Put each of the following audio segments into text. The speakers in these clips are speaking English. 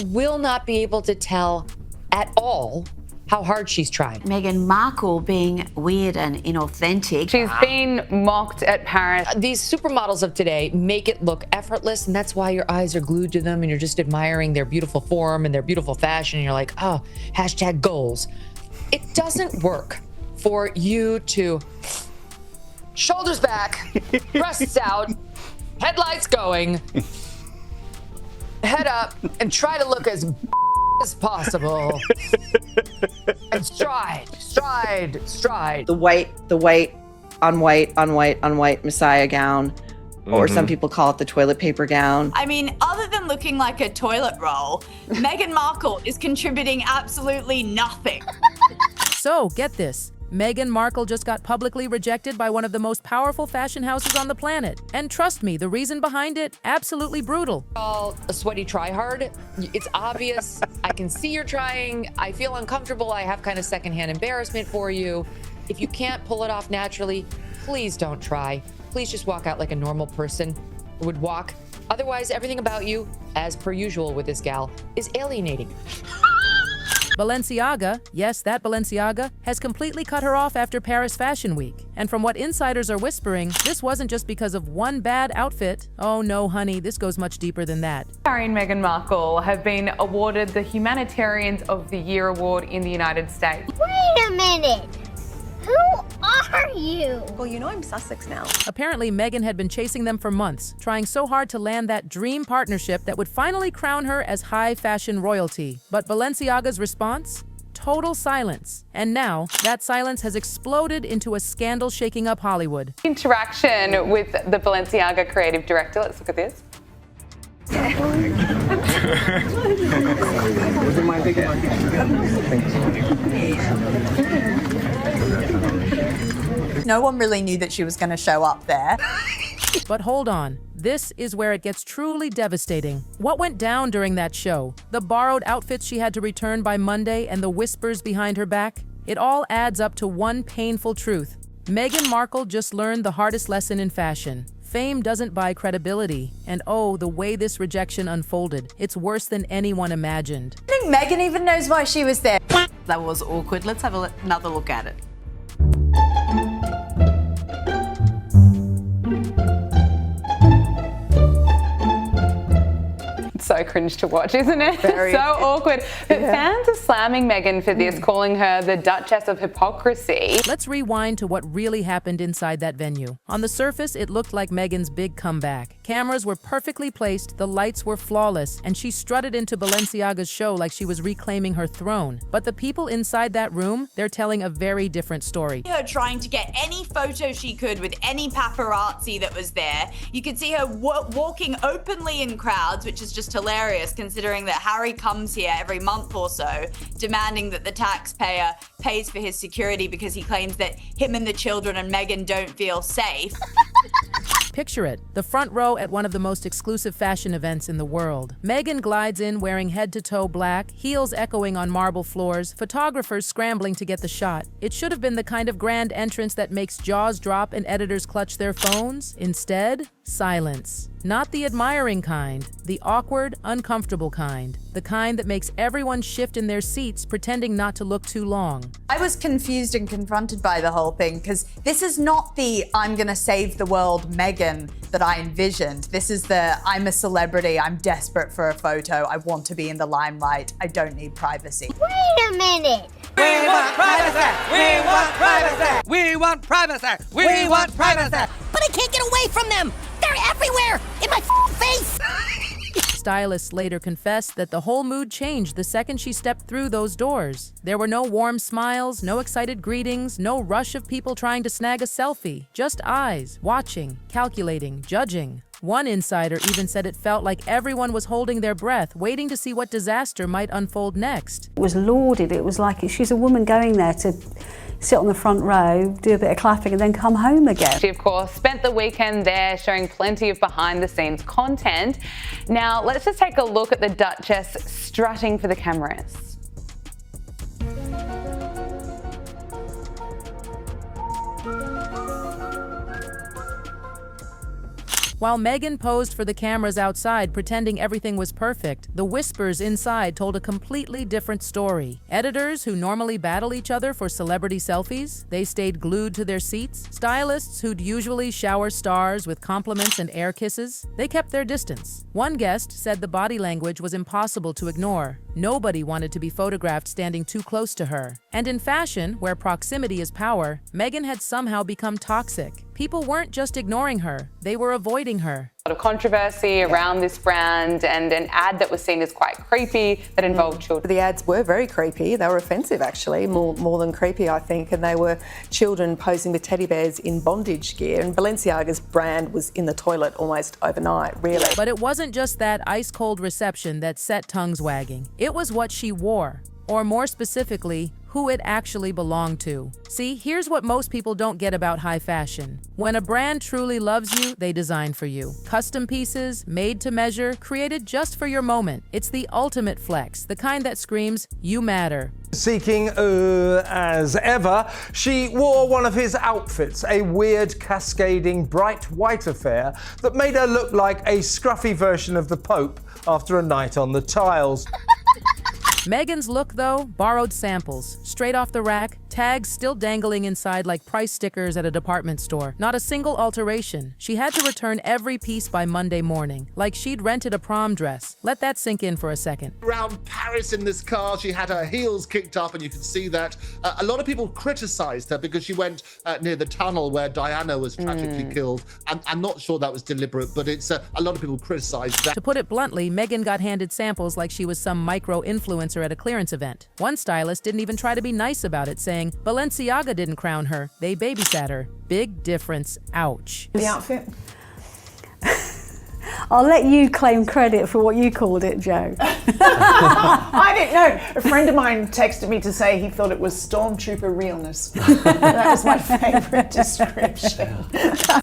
will not be able to tell at all how hard she's tried. Meghan Markle being weird and inauthentic. She's been mocked at Paris. These supermodels of today make it look effortless, and that's why your eyes are glued to them and you're just admiring their beautiful form and their beautiful fashion, and you're like, oh, hashtag goals. It doesn't work for you to shoulders back, breasts out, headlights going, head up, and try to look as possible. And stride. The white on white Messiah gown, or some people call it the toilet paper gown. I mean, other than looking like a toilet roll, Meghan Markle is contributing absolutely nothing. So, get this. Meghan Markle just got publicly rejected by one of the most powerful fashion houses on the planet. And trust me, the reason behind it, absolutely brutal. All a sweaty try-hard. It's obvious. I can see you're trying. I feel uncomfortable. I have kind of secondhand embarrassment for you. If you can't pull it off naturally, please don't try. Please just walk out like a normal person would walk. Otherwise, everything about you, as per usual with this gal, is alienating. Balenciaga, yes, that Balenciaga, has completely cut her off after Paris Fashion Week. And from what insiders are whispering, this wasn't just because of one bad outfit. Oh no, honey, this goes much deeper than that. Harry and Meghan Markle have been awarded the Humanitarians of the Year award in the United States. Wait a minute! Who are you? Well, you know I'm Sussex now. Apparently, Meghan had been chasing them for months, trying so hard to land that dream partnership that would finally crown her as high fashion royalty. But Balenciaga's response? Total silence. And now, that silence has exploded into a scandal shaking up Hollywood. Interaction with the Balenciaga creative director. Let's look at this. No one really knew that she was going to show up there. But hold on, this is where it gets truly devastating. What went down during that show? The borrowed outfits she had to return by Monday and the whispers behind her back? It all adds up to one painful truth. Meghan Markle just learned the hardest lesson in fashion. Fame doesn't buy credibility. And oh, the way this rejection unfolded, it's worse than anyone imagined. I think Meghan even knows why she was there. That was awkward. Let's have another look at it. So cringe to watch, isn't it? Very. So awkward. But fans are slamming Meghan for this, calling her the Duchess of Hypocrisy. Let's rewind to what really happened inside that venue. On the surface, it looked like Meghan's big comeback. Cameras were perfectly placed, the lights were flawless, and she strutted into Balenciaga's show like she was reclaiming her throne. But the people inside that room, they're telling a very different story. Her trying to get any photo she could with any paparazzi that was there. You could see her walking openly in crowds, which is just hilarious considering that Harry comes here every month or so demanding that the taxpayer pays for his security because he claims that him and the children and Meghan don't feel safe. Picture it, the front row at one of the most exclusive fashion events in the world. Meghan glides in wearing head-to-toe black, heels echoing on marble floors, photographers scrambling to get the shot. It should have been the kind of grand entrance that makes jaws drop and editors clutch their phones. Instead, silence. Not the admiring kind, the awkward, uncomfortable kind. The kind that makes everyone shift in their seats, pretending not to look too long. I was confused and confronted by the whole thing because this is not the I'm gonna save the world Meghan that I envisioned. This is the I'm a celebrity, I'm desperate for a photo, I want to be in the limelight, I don't need privacy. Wait a minute! We want privacy! We want privacy! We want privacy! We want privacy! But I can't get away from them! They're everywhere! In my face! Stylists later confessed that the whole mood changed the second she stepped through those doors. There were no warm smiles, no excited greetings, no rush of people trying to snag a selfie. Just eyes, watching, calculating, judging. One insider even said it felt like everyone was holding their breath, waiting to see what disaster might unfold next. It was lauded. It was like she's a woman going there to sit on the front row, do a bit of clapping and then come home again. She, of course, spent the weekend there showing plenty of behind-the-scenes content. Now, let's just take a look at the Duchess strutting for the cameras. While Meghan posed for the cameras outside pretending everything was perfect, the whispers inside told a completely different story. Editors who normally battle each other for celebrity selfies, they stayed glued to their seats. Stylists who'd usually shower stars with compliments and air kisses, they kept their distance. One guest said the body language was impossible to ignore. Nobody wanted to be photographed standing too close to her. And in fashion, where proximity is power, Meghan had somehow become toxic. People weren't just ignoring her, they were avoiding her. A lot of controversy around this brand and an ad that was seen as quite creepy that involved children. The ads were very creepy. They were offensive, actually, more than creepy, I think. And they were children posing with teddy bears in bondage gear. And Balenciaga's brand was in the toilet almost overnight, really. But it wasn't just that ice-cold reception that set tongues wagging. It was what she wore, or more specifically, who it actually belonged to. See, here's what most people don't get about high fashion. When a brand truly loves you, they design for you. Custom pieces, made to measure, created just for your moment. It's the ultimate flex, the kind that screams, "You matter." Seeking as ever, she wore one of his outfits, a weird, cascading, bright white affair that made her look like a scruffy version of the Pope after a night on the tiles. Meghan's look, though, borrowed samples, straight off the rack, tags still dangling inside like price stickers at a department store. Not a single alteration. She had to return every piece by Monday morning, like she'd rented a prom dress. Let that sink in for a second. Around Paris in this car, she had her heels kicked up, and you can see that. A lot of people criticised her because she went near the tunnel where Diana was tragically killed. I'm not sure that was deliberate, but it's a lot of people criticised that. To put it bluntly, Meghan got handed samples like she was some micro-influencer at a clearance event. One stylist didn't even try to be nice about it, saying Balenciaga didn't crown her, they babysat her. Big difference, ouch. The outfit? I'll let you claim credit for what you called it, Joe. I didn't know. A friend of mine texted me to say he thought it was stormtrooper realness. That was my favourite description.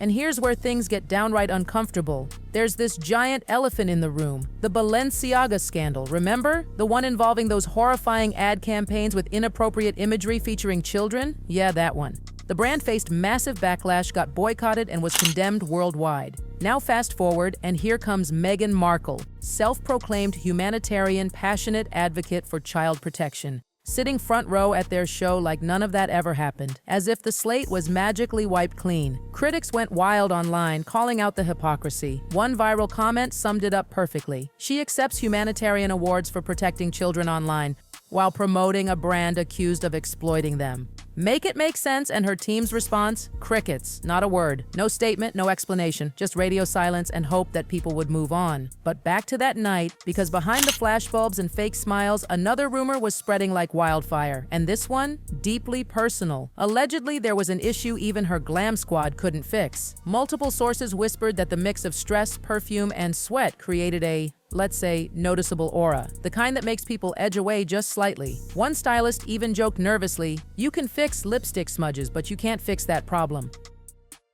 And here's where things get downright uncomfortable. There's this giant elephant in the room, the Balenciaga scandal, remember? The one involving those horrifying ad campaigns with inappropriate imagery featuring children? Yeah, that one. The brand faced massive backlash, got boycotted, and was condemned worldwide. Now fast forward, and here comes Meghan Markle, self-proclaimed humanitarian, passionate advocate for child protection, sitting front row at their show like none of that ever happened, as if the slate was magically wiped clean. Critics went wild online, calling out the hypocrisy. One viral comment summed it up perfectly. She accepts humanitarian awards for protecting children online, while promoting a brand accused of exploiting them. Make it make sense, and her team's response? Crickets. Not a word. No statement, no explanation. Just radio silence and hope that people would move on. But back to that night, because behind the flashbulbs and fake smiles, another rumor was spreading like wildfire. And this one? Deeply personal. Allegedly, there was an issue even her glam squad couldn't fix. Multiple sources whispered that the mix of stress, perfume, and sweat created a, let's say, noticeable aura, the kind that makes people edge away just slightly. One stylist even joked nervously, "You can fix lipstick smudges, but you can't fix that problem."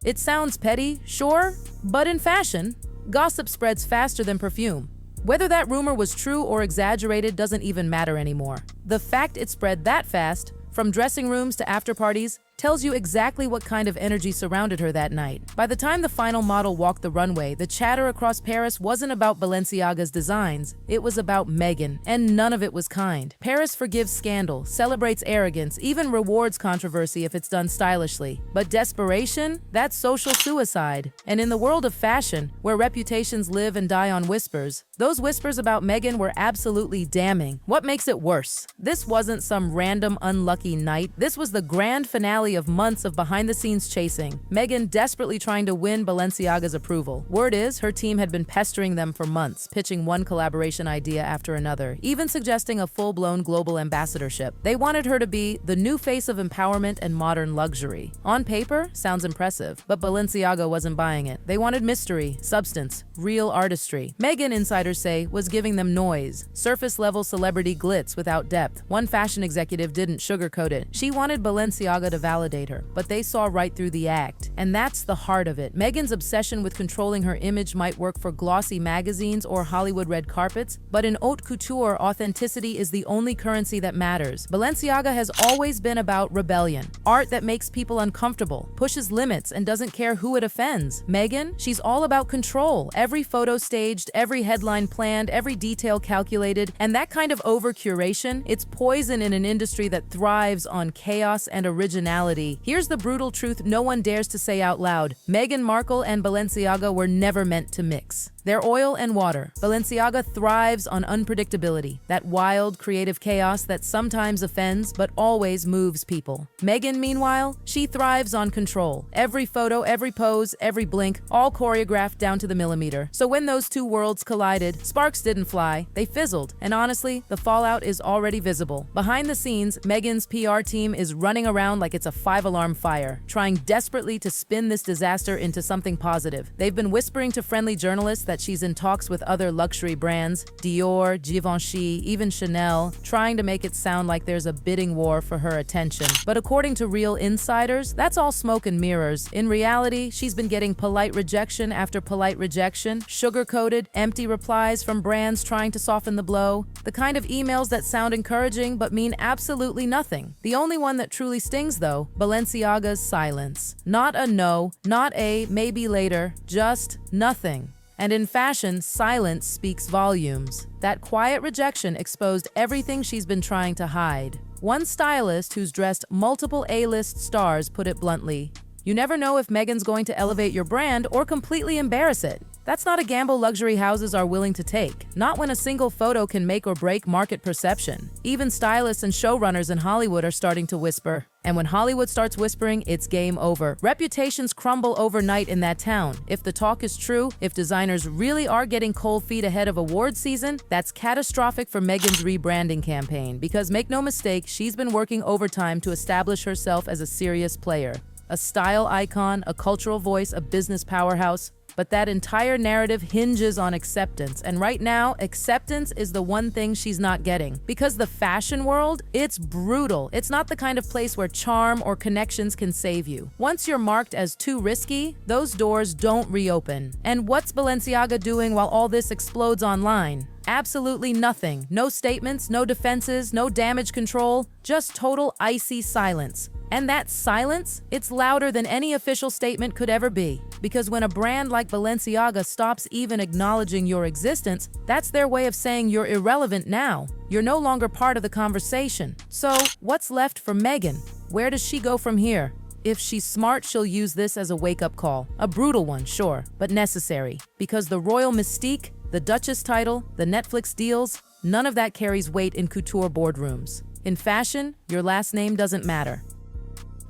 It sounds petty, sure, but in fashion, gossip spreads faster than perfume. Whether that rumor was true or exaggerated doesn't even matter anymore. The fact it spread that fast, from dressing rooms to after parties, tells you exactly what kind of energy surrounded her that night. By the time the final model walked the runway, the chatter across Paris wasn't about Balenciaga's designs, it was about Meghan, and none of it was kind. Paris forgives scandal, celebrates arrogance, even rewards controversy if it's done stylishly. But desperation? That's social suicide. And in the world of fashion, where reputations live and die on whispers, those whispers about Meghan were absolutely damning. What makes it worse? This wasn't some random unlucky night. This was the grand finale of months of behind-the-scenes chasing. Meghan desperately trying to win Balenciaga's approval. Word is, her team had been pestering them for months, pitching one collaboration idea after another, even suggesting a full-blown global ambassadorship. They wanted her to be the new face of empowerment and modern luxury. On paper, sounds impressive, but Balenciaga wasn't buying it. They wanted mystery, substance, real artistry. Meghan, insiders say, was giving them noise, surface-level celebrity glitz without depth. One fashion executive didn't sugarcoat it. She wanted Balenciaga to validate validate her, but they saw right through the act. And that's the heart of it. Meghan's obsession with controlling her image might work for glossy magazines or Hollywood red carpets, but in haute couture, authenticity is the only currency that matters. Balenciaga has always been about rebellion, art that makes people uncomfortable, pushes limits, and doesn't care who it offends. Meghan, she's all about control. Every photo staged, every headline planned, every detail calculated, and that kind of over-curation, it's poison in an industry that thrives on chaos and originality. Here's the brutal truth no one dares to say out loud. Meghan Markle and Balenciaga were never meant to mix. They're oil and water. Balenciaga thrives on unpredictability, that wild, creative chaos that sometimes offends but always moves people. Meghan, meanwhile, she thrives on control. Every photo, every pose, every blink, all choreographed down to the millimeter. So when those two worlds collided, sparks didn't fly, they fizzled. And honestly, the fallout is already visible. Behind the scenes, Meghan's PR team is running around like it's a 5-alarm fire, trying desperately to spin this disaster into something positive. They've been whispering to friendly journalists that she's in talks with other luxury brands, Dior, Givenchy, even Chanel, trying to make it sound like there's a bidding war for her attention. But according to real insiders, that's all smoke and mirrors. In reality, she's been getting polite rejection after polite rejection, sugar-coated, empty replies from brands trying to soften the blow, the kind of emails that sound encouraging but mean absolutely nothing. The only one that truly stings, though, Balenciaga's silence. Not a no, not a maybe later, just nothing. And in fashion, silence speaks volumes. That quiet rejection exposed everything she's been trying to hide. One stylist who's dressed multiple A-list stars put it bluntly, "You never know if Meghan's going to elevate your brand or completely embarrass it." That's not a gamble luxury houses are willing to take, not when a single photo can make or break market perception. Even stylists and showrunners in Hollywood are starting to whisper. And when Hollywood starts whispering, it's game over. Reputations crumble overnight in that town. If the talk is true, if designers really are getting cold feet ahead of award season, that's catastrophic for Meghan's rebranding campaign. Because make no mistake, she's been working overtime to establish herself as a serious player. A style icon, a cultural voice, a business powerhouse. But that entire narrative hinges on acceptance. And right now, acceptance is the one thing she's not getting. Because the fashion world, it's brutal. It's not the kind of place where charm or connections can save you. Once you're marked as too risky, those doors don't reopen. And what's Balenciaga doing while all this explodes online? Absolutely nothing. No statements, no defenses, no damage control, just total icy silence. And that silence, it's louder than any official statement could ever be. Because when a brand like Balenciaga stops even acknowledging your existence, that's their way of saying you're irrelevant now. You're no longer part of the conversation. So, what's left for Meghan? Where does she go from here? If she's smart, she'll use this as a wake-up call. A brutal one, sure, but necessary. Because the royal mystique, the Duchess title, the Netflix deals, none of that carries weight in couture boardrooms. In fashion, your last name doesn't matter.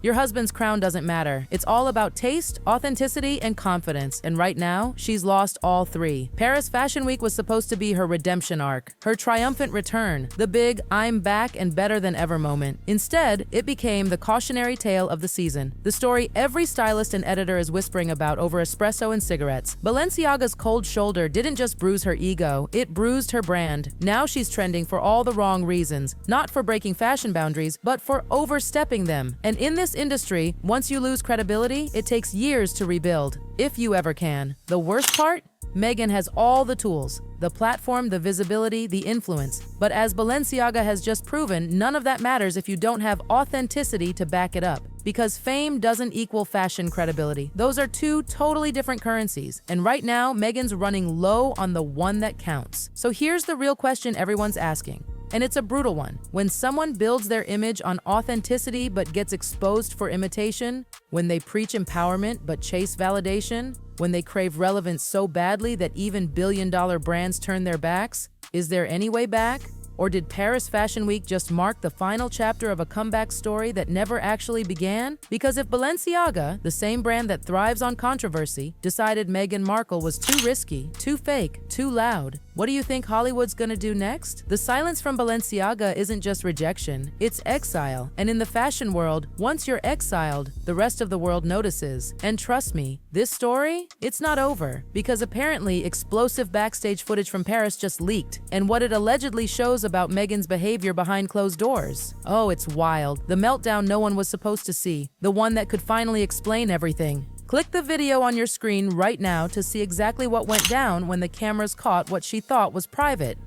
Your husband's crown doesn't matter. It's all about taste, authenticity, and confidence. And right now, she's lost all three. Paris Fashion Week was supposed to be her redemption arc, her triumphant return, the big "I'm back and better than ever" moment. Instead, it became the cautionary tale of the season. The story every stylist and editor is whispering about over espresso and cigarettes. Balenciaga's cold shoulder didn't just bruise her ego, it bruised her brand. Now she's trending for all the wrong reasons, not for breaking fashion boundaries, but for overstepping them. And in this industry, once you lose credibility, it takes years to rebuild, if you ever can. The worst part? Meghan has all the tools, the platform, the visibility, the influence. But as Balenciaga has just proven, none of that matters if you don't have authenticity to back it up. Because fame doesn't equal fashion credibility. Those are two totally different currencies. And right now, Meghan's running low on the one that counts. So here's the real question everyone's asking. And it's a brutal one. When someone builds their image on authenticity but gets exposed for imitation, when they preach empowerment but chase validation, when they crave relevance so badly that even billion-dollar brands turn their backs, is there any way back? Or did Paris Fashion Week just mark the final chapter of a comeback story that never actually began? Because if Balenciaga, the same brand that thrives on controversy, decided Meghan Markle was too risky, too fake, too loud, what do you think Hollywood's gonna do next? The silence from Balenciaga isn't just rejection, it's exile. And in the fashion world, once you're exiled, the rest of the world notices. And trust me, this story, it's not over. Because apparently explosive backstage footage from Paris just leaked. And what it allegedly shows about Meghan's behavior behind closed doors. Oh, it's wild. The meltdown no one was supposed to see. The one that could finally explain everything. Click the video on your screen right now to see exactly what went down when the cameras caught what she thought was private.